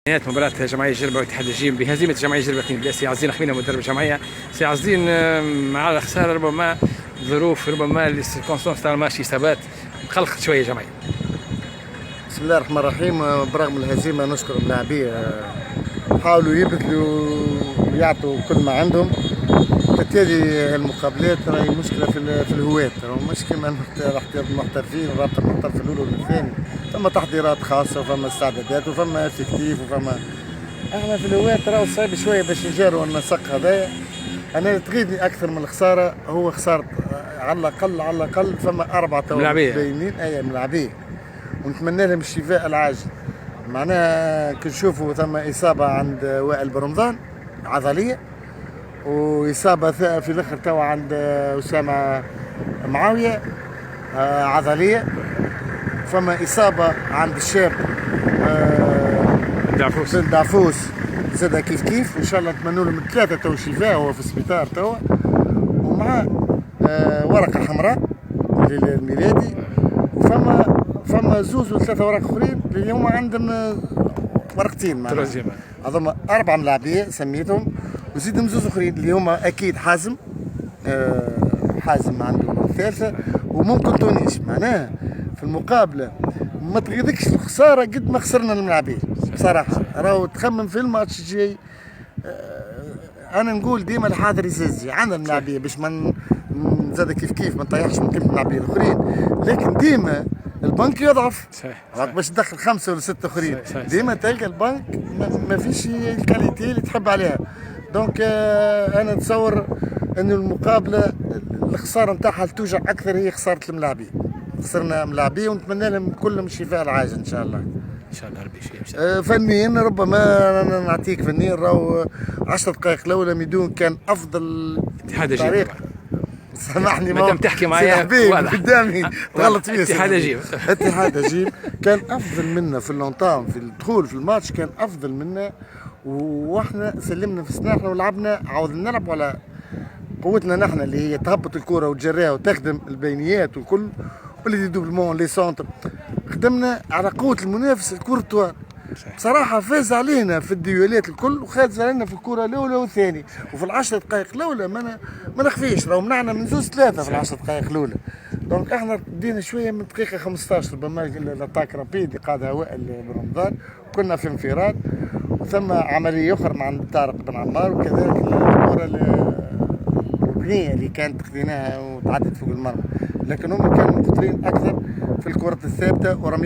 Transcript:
نهاية مباراة جمعية جربة واتحاد الجيم بهزيمة جمعية جربة سي عزين حمينة مدرب الجمعية. سي عزين مع الخسارة ربما ظروف ربما السيركونستانس تاع الماتش ثبات مخلخت شوية جمعية. بسم الله الرحمن الرحيم. برغم الهزيمة نشكر اللاعبين حاولوا يبذلوا ويعطوا كل ما عندهم. بالتالي المقابلات راهي مشكلة في الهواة، مش كما المحترفين رابطة المحترف الأول والثاني، ثم تحضيرات خاصة وفما استعدادات وفما افكتيف وفما. احنا في الهواة راهو صعيب شوية باش نجاروا النسق هذايا. أنا تغيظني أكثر من الخسارة هو خسارة على الأقل فما 4 باينين ملاعبية، ونتمنى لهم الشفاء العاجل. معناها كنشوفوا ثم إصابة عند وائل برمضان عضلية، وإصابة في الآخر توا عند أسامة معاوية عضلية، فما إصابة عند الشاب دعفوس زاد كيف وإن شاء الله نتمنوا لهم 3 تو شفاء. هو في السبيطار توا ومعاه ورقة حمراء للميلادي، فما زوز و3 اوراق اخرين اليوم عندهم ورقتين معناها هذوما 4 ملاعبيه سميتهم، وزيدهم زوز اخرين اللي هما اكيد حازم عنده الثالثه وممكن تونيش. معناها في المقابله ما تغيظكش الخساره قد ما خسرنا الملاعبيه بصراحه. راهو تخمم في الماتش الجاي. انا نقول ديما الحاضر يسزي عندنا الملاعبيه باش ما زاد كيف ما نطيحش من قيمه الملاعبيه الاخرين، لكن ديما البنك يضعف. صحيح. باش تدخل 5 ولا 6 اخرين ديما تلقى البنك ما فيش الكاليتي اللي تحب عليها. دونك انا نتصور انه المقابله الخساره نتاعها توجع اكثر هي خساره الملاعبيه. خسرنا ملاعبيه ونتمنى لهم كلهم الشفاء العاجل ان شاء الله. ان شاء الله ربي يشفيهم. فنيا ربما انا نعطيك فنيا راهو 10 دقائق الاولى ميدون كان افضل اتحاد الجيم. سامحني مادام تحكي معايا قدامي غلط فيه. اتحاد الجيم كان افضل منا في اللونطام، في الدخول في الماتش كان افضل منا، واحنا سلمنا في سناحنا ولعبنا عاوزنا نلعب على قوتنا نحن اللي هي تهبط الكره وتجريها وتخدم البينيات والكل، واللي دوبلمون لي سونتر خدمنا على قوه المنافس الكورتوار. بصراحة فاز علينا في الديولات الكل وخاز علينا في الكرة الأولى والثانية، وفي ال10 دقائق الأولى ما نخفيش راهو منعنا من 2-3 في ال10 دقائق الأولى. دونك احنا بدينا شوية من دقيقة 15 ربما الاتاك رابيد اللي قادها وائل برمضان، كنا في انفراد وثم عملية أخرى مع طارق بن عمار، وكذلك الكرة الركنية اللي كانت خذيناها وتعدت فوق المرمى، لكن هم كانوا مقترين أكثر في الكرة الثابتة ورمي